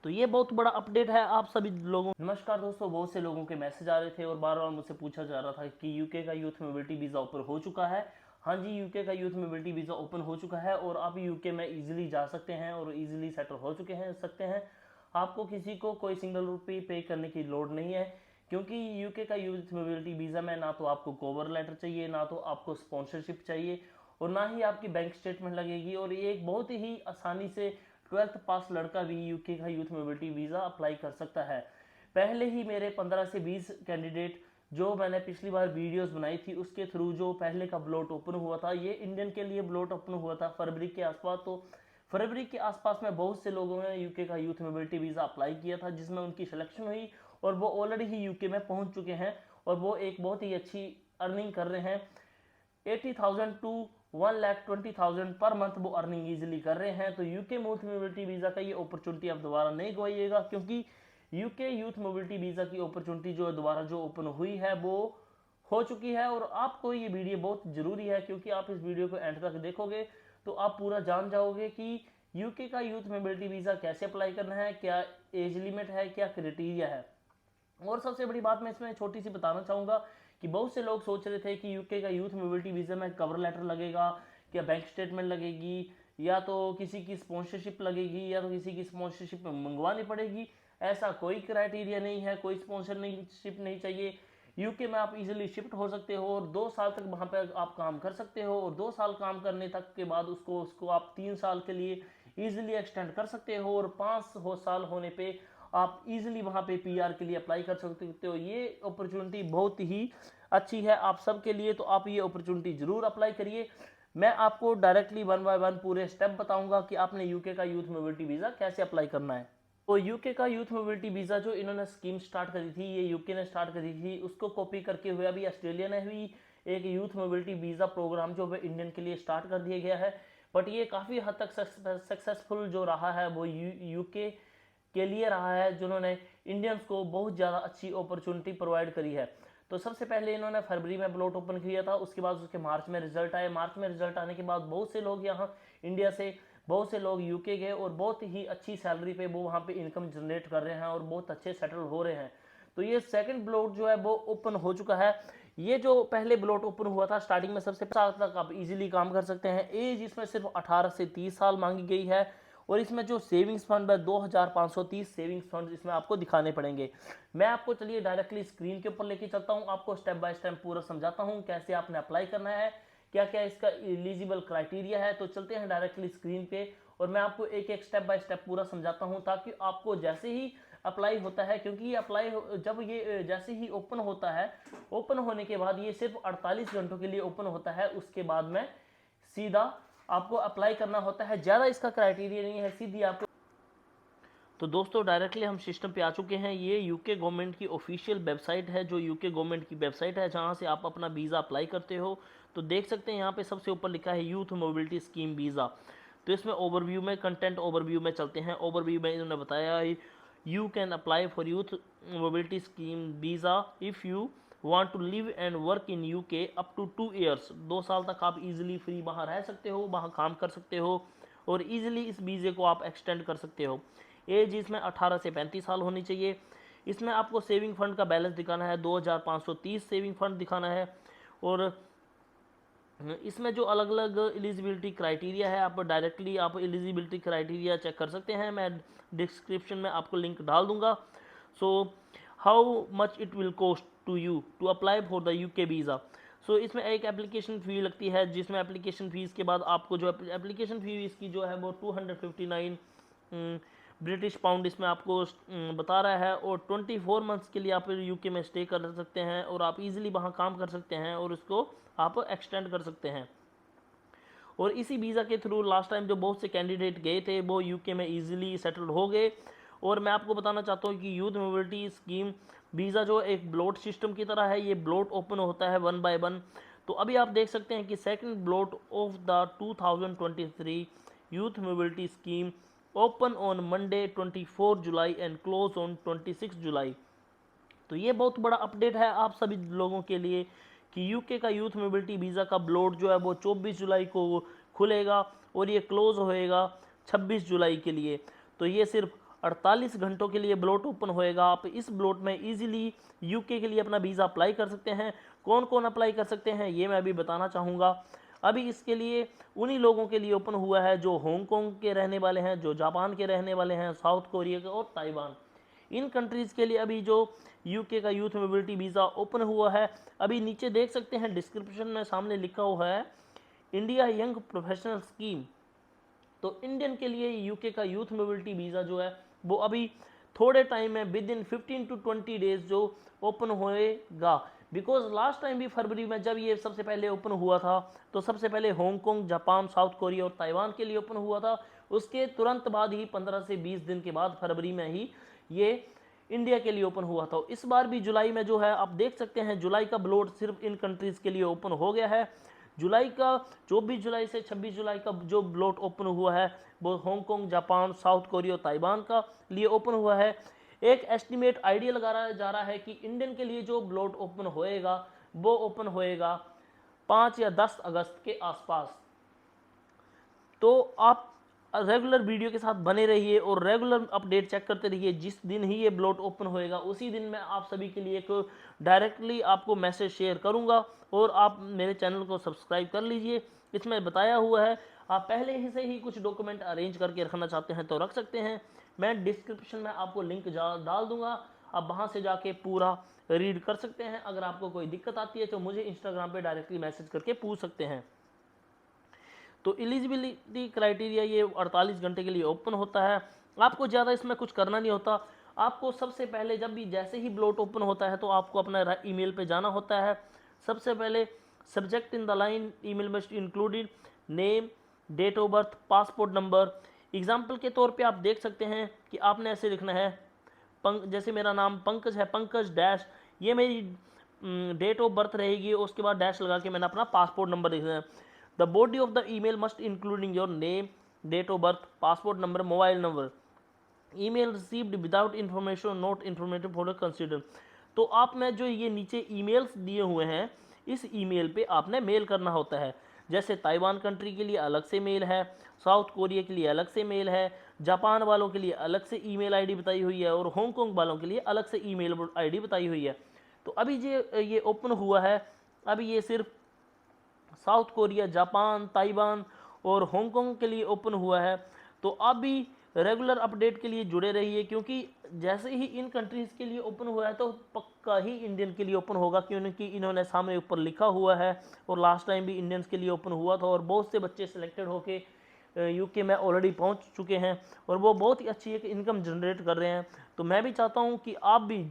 तो ये बहुत बड़ा अपडेट है आप सभी लोगों। नमस्कार दोस्तों, बहुत से लोगों के मैसेज आ रहे थे और बार बार मुझसे पूछा जा रहा था कि यूके का यूथ मोबिलिटी वीज़ा ओपन हो चुका है। हाँ जी, यूके का यूथ मोबिलिटी वीज़ा ओपन हो चुका है और आप यूके में इजीली जा सकते हैं और इजीली सेटल हो चुके हैं सकते हैं। आपको किसी को कोई सिंगल रुपये पे करने की लोड नहीं है, क्योंकि यूके का यूथ मोबिलिटी वीज़ा में ना तो आपको कवर लेटर चाहिए, ना तो आपको स्पॉन्सरशिप चाहिए और ना ही आपकी बैंक स्टेटमेंट लगेगी। और ये एक बहुत ही आसानी से 12th पास लड़का भी यूके का यूथ मोबिलिटी वीज़ा अप्लाई कर सकता है। पहले ही मेरे 15 से 20 कैंडिडेट जो मैंने पिछली बार वीडियोस बनाई थी उसके थ्रू जो पहले का ब्लॉट ओपन हुआ था, ये इंडियन के लिए ब्लॉट ओपन हुआ था फरवरी के आसपास। तो फरवरी के आसपास में बहुत से लोगों ने यूके का यूथ मोबिलिटी वीज़ा अप्लाई किया था, जिसमें उनकी सिलेक्शन हुई और वो ऑलरेडी ही यूके में पहुंच चुके हैं और वो एक बहुत ही अच्छी अर्निंग कर रहे हैं। 80,000 टू 1,20,000 पर मंथ वो अर्निंग इजीली कर रहे हैं। तो यूके यूथ मोबिलिटी वीज़ा का ये अपॉर्चुनिटी आप दोबारा नहीं गवाइएगा, क्योंकि यूके यूथ मोबिलिटी वीज़ा की अपॉर्चुनिटी जो दोबारा जो ओपन हुई है वो हो चुकी है। और आपको ये वीडियो बहुत ज़रूरी है, क्योंकि आप इस वीडियो को एंड तक देखोगे तो आप पूरा जान जाओगे कि यूके का यूथ मोबिलिटी वीज़ा कैसे अप्लाई करना है, क्या एज लिमिट है, क्या क्राइटेरिया है। और सबसे बड़ी बात मैं इसमें छोटी सी बताना चाहूँगा कि बहुत से लोग सोच रहे थे कि यूके का यूथ मोबिलिटी वीज़ा में कवर लेटर लगेगा, क्या बैंक स्टेटमेंट लगेगी, या तो किसी की स्पॉन्सरशिप लगेगी, या तो किसी की स्पॉन्सरशिप मंगवानी पड़ेगी। ऐसा कोई क्राइटेरिया नहीं है, कोई स्पॉन्सरशिप नहीं चाहिए। यूके में आप इजीली शिफ्ट हो सकते हो और 2 साल तक वहाँ पर आप काम कर सकते हो और 2 साल काम करने तक के बाद उसको आप 3 साल के लिए इजीली एक्सटेंड कर सकते हो और 5 साल होने पे आप इजीली वहाँ पे पीआर के लिए अप्लाई कर सकते हो। ये अपॉर्चुनिटी बहुत ही अच्छी है आप सबके लिए, तो आप ये अपॉर्चुनिटी जरूर अप्लाई करिए। मैं आपको डायरेक्टली 1 बाय 1 पूरे स्टेप बताऊंगा कि आपने यूके का यूथ मोबिलिटी वीज़ा कैसे अप्लाई करना है। तो यूके का यूथ मोबिलिटी वीज़ा जो इन्होंने स्कीम स्टार्ट करी थी, ये यूके ने स्टार्ट करी थी, उसको कॉपी करके हुए अभी ऑस्ट्रेलिया ने भी एक यूथ मोबिलिटी वीज़ा प्रोग्राम जो है इंडियन के लिए स्टार्ट कर दिया गया है। बट ये काफ़ी हद तक सक्सेसफुल जो रहा है वो यूके के लिए रहा है, जिन्होंने इंडियंस को बहुत ज़्यादा अच्छी अपॉर्चुनिटी प्रोवाइड करी है। तो सबसे पहले इन्होंने फरवरी में ब्लॉट ओपन किया था, उसके बाद उसके मार्च में रिजल्ट आए। मार्च में रिजल्ट आने के बाद बहुत से लोग यहाँ इंडिया से, बहुत से लोग यूके गए और बहुत ही अच्छी सैलरी पे वो वहाँ पे इनकम जनरेट कर रहे हैं और बहुत अच्छे सेटल हो रहे हैं। तो ये सेकंड ब्लॉट जो है वो ओपन हो चुका है। ये जो पहले ब्लॉट ओपन हुआ था स्टार्टिंग में सबसे साल तक आप इजीली काम कर सकते हैं। एज इसमें सिर्फ 18 से 30 साल मांगी गई है और इसमें जो सेविंग्स फंड है 2530 सेविंग्स फंड इसमें आपको दिखाने पड़ेंगे। मैं आपको चलिए डायरेक्टली स्क्रीन के ऊपर लेके चलता हूँ, आपको स्टेप बाय स्टेप पूरा समझाता हूँ कैसे आपने अप्लाई करना है, क्या क्या इसका एलिजिबल क्राइटेरिया है। तो चलते हैं डायरेक्टली स्क्रीन पे और मैं आपको एक एक स्टेप बाय स्टेप पूरा समझाता हूँ, ताकि आपको जैसे ही अप्लाई होता है, क्योंकि ये अप्लाई जब ये जैसे ही ओपन होता है, ओपन होने के बाद ये सिर्फ 48 घंटों के लिए ओपन होता है, उसके बाद में सीधा आपको अप्लाई करना होता है। ज़्यादा इसका क्राइटेरिया नहीं है, सीधी आपको। तो दोस्तों डायरेक्टली हम सिस्टम पे आ चुके हैं। ये यूके गवर्नमेंट की ऑफिशियल वेबसाइट है, जो यूके गवर्नमेंट की वेबसाइट है जहां से आप अपना वीज़ा अप्लाई करते हो। तो देख सकते हैं यहाँ पे सबसे ऊपर लिखा है यूथ मोबिलिटी स्कीम वीज़ा। तो इसमें ओवरव्यू में, कंटेंट ओवरव्यू में चलते हैं। ओवरव्यू में इन्होंने बताया you can apply for youth mobility scheme visa if you want to live and work in UK up to 2 years. 2 साल तक आप इजीली फ्री वहाँ रह सकते हो, वहाँ काम कर सकते हो और इजीली इस वीज़े को आप एक्सटेंड कर सकते हो। एज इसमें 18 से 35 साल होनी चाहिए। इसमें आपको सेविंग फंड का बैलेंस दिखाना है, 2530 सेविंग फंड दिखाना है। और इसमें जो अलग अलग एलिजिबिलिटी क्राइटेरिया है, आप डायरेक्टली आप एलिजिबिलिटी क्राइटेरिया चेक कर सकते हैं। मैं डिस्क्रिप्शन में आपको लिंक डाल दूंगा। So how much it will cost to you to apply for the UK visa. So इसमें एक एप्लीकेशन फ़ी लगती है, जिसमें एप्लीकेशन फ़ीस के बाद आपको जो एप्लीकेशन फ़ी इसकी जो है वो 259 ब्रिटिश पाउंड इसमें आपको बता रहा है। और 24 मंथ्स के लिए आप यूके में स्टे कर सकते हैं और आप इजीली वहाँ काम कर सकते हैं और उसको आप एक्सटेंड कर सकते हैं। और इसी वीज़ा के थ्रू लास्ट टाइम जो बहुत से कैंडिडेट गए थे वो यूके में इजीली सेटल्ड हो गए। और मैं आपको बताना चाहता हूँ कि यूथ मोबिलिटी स्कीम वीज़ा जो एक ब्लॉट सिस्टम की तरह है, ये ब्लॉट ओपन होता है 1 बाय 1। तो अभी आप देख सकते हैं कि second blot of the 2023 youth mobility scheme open on Monday 24 July and close on 26 जुलाई। तो ये बहुत बड़ा अपडेट है आप सभी लोगों के लिए कि यूके का यूथ मोबिलिटी वीज़ा का ब्लॉट जो है वो 24 जुलाई को खुलेगा और ये क्लोज होएगा 26 जुलाई के लिए। तो ये सिर्फ 48 घंटों के लिए ब्लॉट ओपन होएगा। आप इस ब्लॉट में इजीली यूके के लिए अपना वीज़ा अप्लाई कर सकते हैं। कौन कौन अप्लाई कर सकते हैं ये मैं अभी बताना चाहूँगा। अभी इसके लिए उन्हीं लोगों के लिए ओपन हुआ है जो हांगकांग के रहने वाले हैं, जो जापान के रहने वाले हैं, साउथ कोरिया के और ताइवान। इन कंट्रीज़ के लिए अभी जो यूके का यूथ मोबिलिटी वीज़ा ओपन हुआ है, अभी नीचे देख सकते हैं डिस्क्रिप्शन में सामने लिखा हुआ है इंडिया यंग प्रोफेशनल स्कीम। तो इंडियन के लिए यूके का यूथ मोबिलिटी वीज़ा जो है वो अभी थोड़े टाइम में विद इन 15 to 20 डेज जो ओपन होएगा। बिकॉज लास्ट टाइम भी फरवरी में जब ये सबसे पहले ओपन हुआ था तो सबसे पहले हांगकांग, जापान, साउथ कोरिया और ताइवान के लिए ओपन हुआ था। उसके तुरंत बाद ही 15 से 20 दिन के बाद फरवरी में ही ये इंडिया के लिए ओपन हुआ था। इस बार भी जुलाई में जो है आप देख सकते हैं जुलाई का ब्लॉट सिर्फ इन कंट्रीज़ के लिए ओपन हो गया है। जुलाई का 24 जुलाई से 26 जुलाई का जो ब्लॉट ओपन हुआ है वो Hong Kong, Japan, south Korea, Taiwan का लिए ओपन हुआ है। एक एस्टिमेट आइडिया लगाया जा रहा है कि इंडियन के लिए जो ब्लॉट ओपन होएगा वो ओपन होएगा 5 या 10 अगस्त के आसपास। तो आप रेगुलर वीडियो के साथ बने रहिए और रेगुलर अपडेट चेक करते रहिए। जिस दिन ही ये ब्लॉट ओपन होएगा उसी दिन मैं आप सभी के लिए एक डायरेक्टली आपको मैसेज शेयर करूंगा और आप मेरे चैनल को सब्सक्राइब कर लीजिए। इसमें बताया हुआ है आप पहले ही से ही कुछ डॉक्यूमेंट अरेंज करके रखना चाहते हैं तो रख सकते हैं। मैं डिस्क्रिप्शन में आपको लिंक डाल दूंगा, आप वहाँ से जाके पूरा रीड कर सकते हैं। अगर आपको कोई दिक्कत आती है तो मुझे इंस्टाग्राम पे डायरेक्टली मैसेज करके पूछ सकते हैं। तो एलिजिबिलिटी क्राइटेरिया ये 48 घंटे के लिए ओपन होता है। आपको ज़्यादा इसमें कुछ करना नहीं होता। आपको सबसे पहले जब भी जैसे ही ब्लॉट ओपन होता है तो आपको अपना ईमेल पे जाना होता है। सबसे पहले subject in the line email must included name, date of birth, passport number. Example के तौर पे आप देख सकते हैं कि आपने ऐसे लिखना है जैसे मेरा नाम पंकज है, पंकज डैश, ये मेरी डेट ऑफ बर्थ रहेगी। उसके बाद डैश लगा के मैंने अपना पासपोर्ट नंबर लिखना है। The body of the email must including your name, date of birth, passport number, mobile number. Email received without information not informative for consider. तो आपने जो ये नीचे ईमेल्स दिए हुए हैं इस ईमेल पे आपने मेल करना होता है। जैसे ताइवान कंट्री के लिए अलग से मेल है, साउथ कोरिया के लिए अलग से मेल है, जापान वालों के लिए अलग से ईमेल आईडी बताई हुई है और हांगकांग वालों के लिए अलग से ईमेल आईडी बताई हुई है। तो अभी ये ओपन हुआ है, अभी ये सिर्फ साउथ कोरिया, जापान, ताइवान और हांगकांग के लिए ओपन हुआ है। तो आप भी रेगुलर अपडेट के लिए जुड़े रहिए क्योंकि जैसे ही इन कंट्रीज़ के लिए ओपन हुआ है तो पक्का ही इंडियन के लिए ओपन होगा क्योंकि इन्होंने सामने ऊपर लिखा हुआ है। और लास्ट टाइम भी इंडियंस के लिए ओपन हुआ था और बहुत से बच्चे सिलेक्टेड होके यूके में ऑलरेडी पहुंच चुके हैं और वो बहुत ही अच्छी एक इनकम जनरेट कर रहे हैं। तो मैं भी चाहता हूं कि आप भी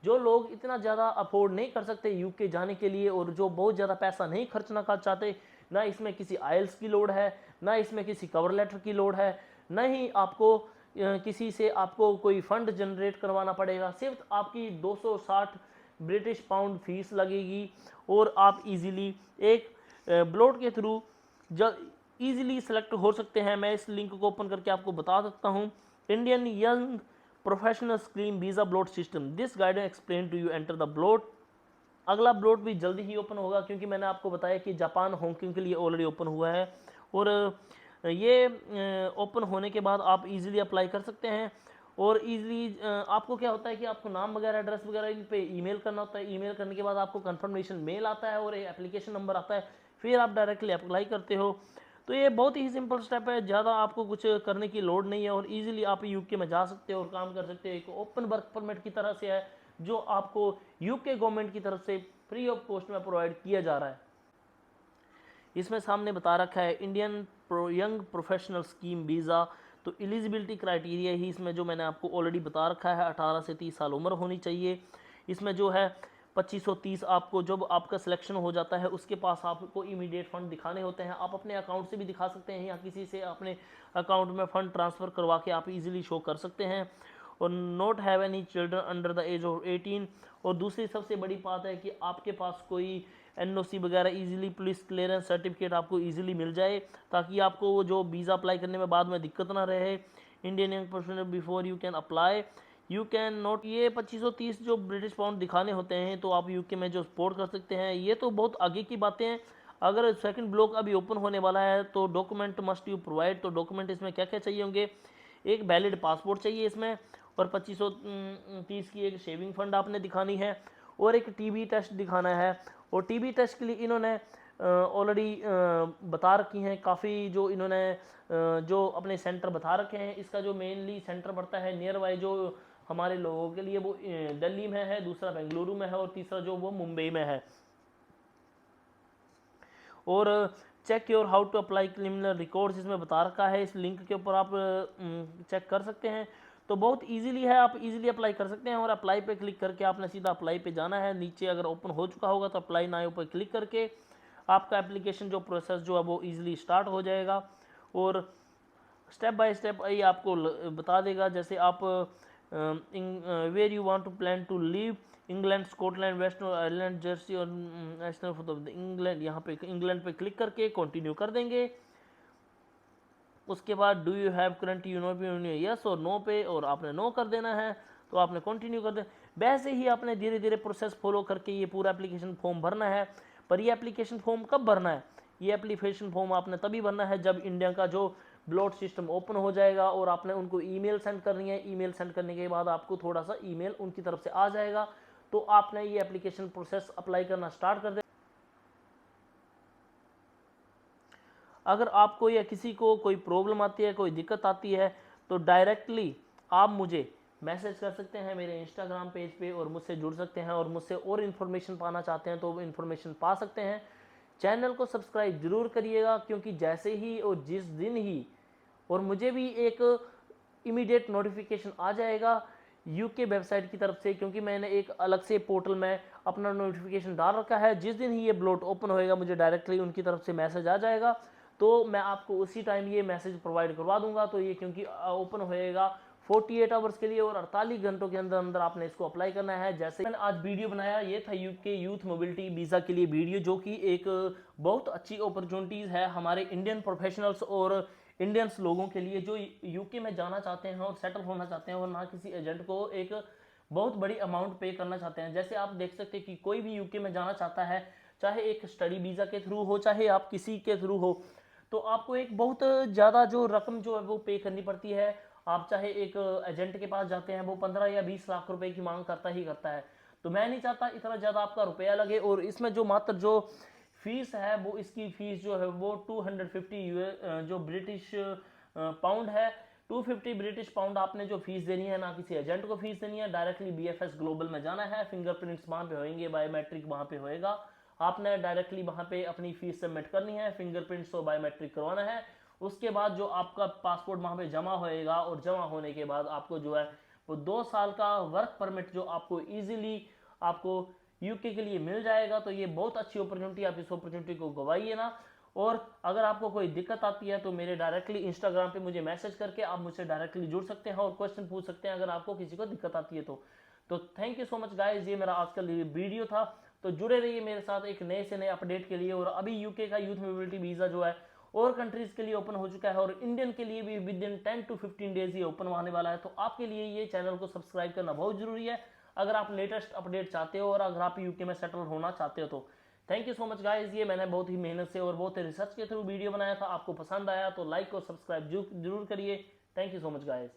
जो लोग इतना ज़्यादा अफोर्ड नहीं कर सकते यूके जाने के लिए और जो बहुत ज़्यादा पैसा नहीं खर्चना कर चाहते, ना इसमें किसी आइल्स की लोड है, ना इसमें किसी कवर लेटर की लोड है, ना ही आपको किसी से आपको कोई फंड जनरेट करवाना पड़ेगा। सिर्फ आपकी 260 ब्रिटिश पाउंड फीस लगेगी और आप इजीली एक ब्लॉट के थ्रू ईजिली सेलेक्ट हो सकते हैं। मैं इस लिंक को ओपन करके आपको बता सकता हूँ। Indian young professional scheme visa ballot system, this guidance explain to you enter the ballot. अगला ब्लॉट भी जल्दी ही ओपन होगा क्योंकि मैंने आपको बताया कि जापान, हांगकांग के लिए ऑलरेडी ओपन हुआ है और ये ओपन होने के बाद आप इजीली अप्लाई कर सकते हैं। और इजीली आपको क्या होता है कि आपको नाम वगैरह, एड्रेस वगैरह इन पे ईमेल करना होता है। ईमेल करने के बाद आपको कंफर्मेशन मेल आता है और एक एप्लीकेशन नंबर आता है, फिर आप डायरेक्टली अप्लाई करते हो। तो ये बहुत ही सिंपल स्टेप है, ज़्यादा आपको कुछ करने की लोड नहीं है और इजीली आप यूके में जा सकते हो और काम कर सकते हो। एक ओपन वर्क परमिट की तरह से है जो आपको यूके गवर्नमेंट की तरफ से फ्री ऑफ कॉस्ट में प्रोवाइड किया जा रहा है। इसमें सामने बता रखा है Indian young professional scheme visa. तो एलिजिबिलिटी क्राइटेरिया ही इसमें जो मैंने आपको ऑलरेडी बता रखा है, 18 से 30 साल उम्र होनी चाहिए। इसमें जो है 2530 आपको जब आपका सिलेक्शन हो जाता है उसके पास आपको इमीडिएट फंड दिखाने होते हैं। आप अपने अकाउंट से भी दिखा सकते हैं या किसी से अपने अकाउंट में फ़ंड ट्रांसफ़र करवा के आप इजीली शो कर सकते हैं। और not have any children under the age of 18। और दूसरी सबसे बड़ी बात है कि आपके पास कोई एनओसी वगैरह इजीली, पुलिस क्लियरेंस सर्टिफिकेट आपको इजीली मिल जाए ताकि आपको वो जो वीज़ा अप्लाई करने में बाद में दिक्कत ना रहे। Indian young professional before you can apply you can not, ये 2530 जो ब्रिटिश पाउंड दिखाने होते हैं तो आप यूके में जो सपोर्ट कर सकते हैं। ये तो बहुत आगे की बातें हैं। अगर सेकंड ब्लॉक अभी ओपन होने वाला है तो डॉक्यूमेंट मस्ट यू प्रोवाइड। तो डॉक्यूमेंट इसमें क्या क्या चाहिए होंगे, एक वैलिड पासपोर्ट चाहिए इसमें, और 2530 की एक शेविंग फंड आपने दिखानी है, और एक टीबी टेस्ट दिखाना है। और टीबी टेस्ट के लिए इन्होंने ऑलरेडी बता रखी हैं काफ़ी, जो इन्होंने जो अपने सेंटर बता रखे हैं। इसका जो मेनली सेंटर पड़ता है नियर बाई जो हमारे लोगों के लिए, वो दिल्ली में है, दूसरा बेंगलुरु में है, और तीसरा जो वो मुंबई में है। और check your how to apply criminal records इसमें बता रखा है, इस लिंक के ऊपर आप चेक कर सकते हैं। तो बहुत इजीली है, आप इजीली अप्लाई कर सकते हैं। और अप्लाई पे क्लिक करके आपने सीधा अप्लाई पे जाना है। नीचे अगर ओपन हो चुका होगा तो अप्लाई नाउ पर क्लिक करके आपका एप्लीकेशन जो प्रोसेस जो है वो इजीली स्टार्ट हो जाएगा। और स्टेप बाय स्टेप ये आपको बता देगा, जैसे आप where you want to plan to live, England, Scotland, west Ireland, Jersey और नेशनल ऑफ इंग्लैंड, यहाँ पे इंग्लैंड पे क्लिक करके कंटिन्यू कर देंगे। उसके बाद do you have current European yes और नो पे, और आपने नो कर देना है, तो आपने कंटिन्यू कर देना। वैसे ही आपने धीरे धीरे प्रोसेस फॉलो करके ये पूरा एप्लीकेशन फॉर्म भरना है। पर ये एप्लीकेशन फॉर्म कब भरना है? ये एप्लीकेशन फॉर्म आपने तभी भरना है जब इंडिया का जो ब्लॉट सिस्टम ओपन हो जाएगा, और आपने उनको ईमेल सेंड करनी है। ईमेल सेंड करने के बाद आपको थोड़ा सा ईमेल उनकी तरफ से आ जाएगा, तो आपने ये एप्लीकेशन प्रोसेस अप्लाई करना स्टार्ट कर दे। अगर आपको या किसी को कोई प्रॉब्लम आती है, कोई दिक्कत आती है, तो डायरेक्टली आप मुझे मैसेज कर सकते हैं मेरे इंस्टाग्राम पेज पे, और मुझसे जुड़ सकते हैं। और मुझसे और इन्फॉर्मेशन पाना चाहते हैं तो वो इन्फॉर्मेशन पा सकते हैं। चैनल को सब्सक्राइब जरूर करिएगा, क्योंकि जैसे ही और जिस दिन ही और मुझे भी एक इमीडिएट नोटिफिकेशन आ जाएगा यूके वेबसाइट की तरफ से, क्योंकि मैंने एक अलग से पोर्टल में अपना नोटिफिकेशन डाल रखा है। जिस दिन ही ये ब्लॉट ओपन होएगा मुझे डायरेक्टली उनकी तरफ से मैसेज आ जाएगा, तो मैं आपको उसी टाइम ये मैसेज प्रोवाइड करवा दूंगा। तो ये क्योंकि ओपन होएगा 48 आवर्स के लिए, और 48 घंटों के अंदर अंदर आपने इसको अप्लाई करना है। जैसे मैंने आज वीडियो बनाया, ये था यूके यूथ मोबिलिटी वीज़ा के लिए वीडियो, जो कि एक बहुत अच्छी अपॉर्चुनिटीज़ है हमारे इंडियन प्रोफेशनल्स और इंडियंस लोगों के लिए, जो यूके में जाना चाहते हैं और सेटल होना चाहते हैं, और ना किसी एजेंट को एक बहुत बड़ी अमाउंट पे करना चाहते हैं। जैसे आप देख सकते हैं कि कोई भी यूके में जाना चाहता है, चाहे एक स्टडी वीज़ा के थ्रू हो, चाहे आप किसी के थ्रू हो, तो आपको एक बहुत ज़्यादा जो रकम जो है वो पे करनी पड़ती है। आप चाहे एक एजेंट के पास जाते हैं, वो 15 या 20 लाख रुपए की मांग करता ही करता है। तो मैं नहीं चाहता इतना ज़्यादा आपका रुपया लगे, और इसमें जो मात्र जो फीस है, वो इसकी फीस जो है वो 250 जो ब्रिटिश पाउंड है, 250 ब्रिटिश पाउंड आपने जो फीस देनी है, ना किसी एजेंट को फीस देनी है। डायरेक्टली बीएफएस ग्लोबल में जाना है, फिंगरप्रिंट्स वहाँ पे होंगे, बायोमेट्रिक वहाँ पे होएगा, आपने डायरेक्टली वहाँ पे अपनी फीस सबमिट करनी है, फिंगरप्रिंट्स और बायोमेट्रिक करवाना है। उसके बाद जो आपका पासपोर्ट वहाँ पे जमा होएगा, और जमा होने के बाद आपको जो है वो 2 साल का वर्क परमिट जो आपको इजीली आपको यूके के लिए मिल जाएगा। तो ये बहुत अच्छी अपॉर्चुनिटी, आप इस अपॉर्चुनिटी को गवाइए ना। और अगर आपको कोई दिक्कत आती है तो मेरे डायरेक्टली इंस्टाग्राम पे मुझे मैसेज करके आप मुझसे डायरेक्टली जुड़ सकते हैं और क्वेश्चन पूछ सकते हैं अगर आपको किसी को दिक्कत आती है तो thank you so much guys, ये मेरा आज का वीडियो था। तो जुड़े रहिए मेरे साथ एक नए से नए अपडेट के लिए। और अभी यूके का यूथ मोबिलिटी वीज़ा जो है और कंट्रीज के लिए ओपन हो चुका है, और इंडियन के लिए भी विद इन 10 to 15 डेज ये ओपन होने वाला है। तो आपके लिए ये चैनल को सब्सक्राइब करना बहुत जरूरी है अगर आप लेटेस्ट अपडेट चाहते हो, और अगर आप यूके में सेटल होना चाहते हो तो। Thank you so much guys, ये मैंने बहुत ही मेहनत से और बहुत ही रिसर्च के थ्रू वीडियो बनाया था। आपको पसंद आया तो लाइक और सब्सक्राइब जरूर करिए। Thank you so much guys.